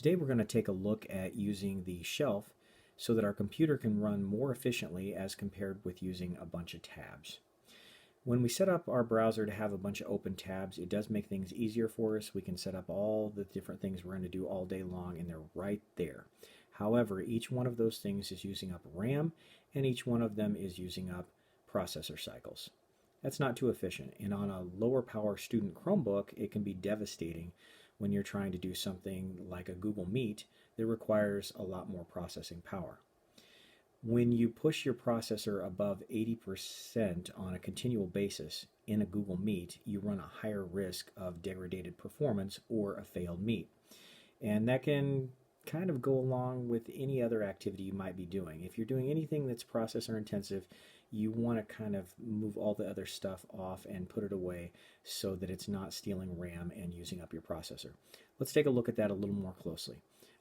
Today we're going to take a look at using the shelf so that our computer can run more efficiently as compared with using a bunch of tabs. When we set up our browser to have a bunch of open tabs, it does make things easier for us. We can set up all the different things we're going to do all day long, and they're right there. However, each one of those things is using up RAM, and each one of them is using up processor cycles. That's not too efficient, and on a lower power student Chromebook, it can be devastating when you're trying to do something like a Google Meet that requires a lot more processing power. When you push your processor above 80% on a continual basis in a Google Meet, you run a higher risk of degraded performance or a failed meet. And that can kind of go along with any other activity you might be doing. If you're doing anything that's processor intensive, you want to kind of move all the other stuff off and put it away so that it's not stealing RAM and using up your processor. Let's take a look at that a little more closely.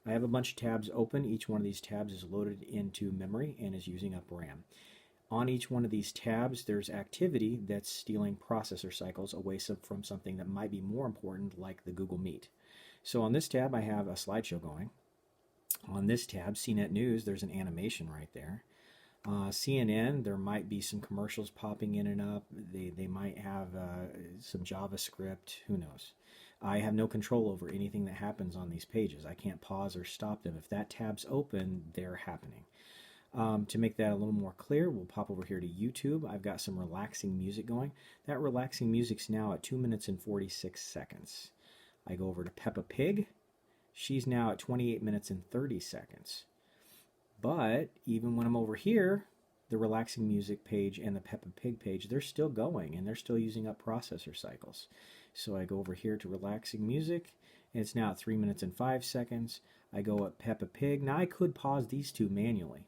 I have a bunch of tabs open. Each one of these tabs is loaded into memory and is using up RAM. On each one of these tabs, there's activity that's stealing processor cycles away from something that might be more important, like the Google Meet. So on this tab, I have a slideshow going. On this tab, CNET News, there's an animation right there. CNN, there might be some commercials popping in and up. They might have some JavaScript. Who knows? I have no control over anything that happens on these pages. I can't pause or stop them. If that tab's open, they're happening. To make that a little more clear, we'll pop over here to YouTube. I've got some relaxing music going. That relaxing music's now at 2 minutes and 46 seconds. I go over to Peppa Pig. She's now at 28 minutes and 30 seconds. But even when I'm over here, the relaxing music page and the Peppa Pig page, they're still going and they're still using up processor cycles. So I go over here to relaxing music, and it's now at 3 minutes and 5 seconds. I go up Peppa Pig. Now I could pause these two manually.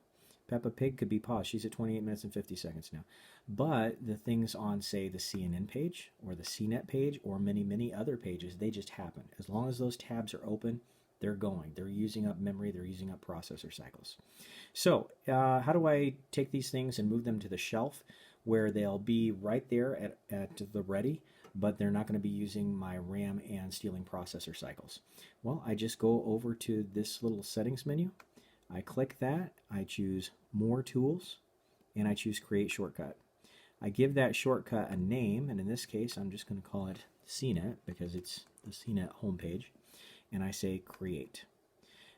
Peppa Pig could be paused. She's at 28 minutes and 50 seconds now. But the things on, say, the CNN page or the CNET page or many other pages, they just happen. As long as those tabs are open, they're going. They're using up memory. They're using up processor cycles. So how do I take these things and move them to the shelf where they'll be right there at the ready, but they're not going to be using my RAM and stealing processor cycles? Well, I just go over to this little settings menu. I click that. I choose More Tools, and I choose Create Shortcut. I give that shortcut a name, and in this case, I'm just going to call it CNET because it's the CNET homepage. And I say Create.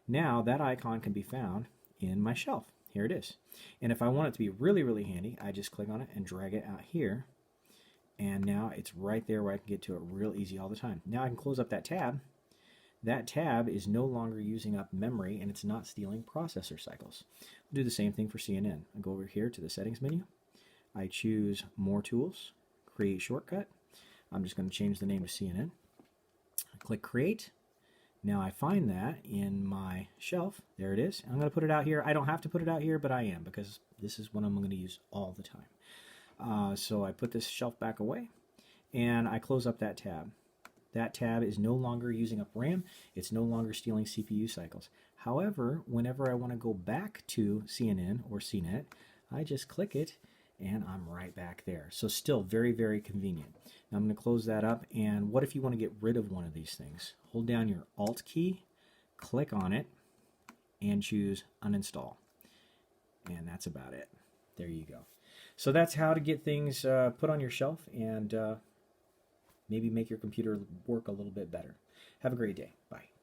Now that icon can be found in my shelf. Here it is. And if I want it to be really handy, I just click on it and drag it out here. And now it's right there where I can get to it real easy all the time. Now I can close up that tab. That tab is no longer using up memory and it's not stealing processor cycles. I'll do the same thing for CNN. I go over here to the settings menu. I choose More Tools, Create Shortcut. I'm just going to change the name to CNN. I click Create. Now I find that in my shelf. There it is. I'm going to put it out here. I don't have to put it out here, but I am because this is what I'm going to use all the time. So I put this shelf back away and I close up that tab. That tab is no longer using up RAM. It's no longer stealing CPU cycles. However, whenever I want to go back to CNN or CNET, I just click it and I'm right back there. So still very convenient. Now I'm going to close that up, and what if you want to get rid of one of these things? Hold down your Alt key, click on it, and choose Uninstall. And that's about it. There you go. So that's how to get things put on your shelf and maybe make your computer work a little bit better. Have a great day. Bye.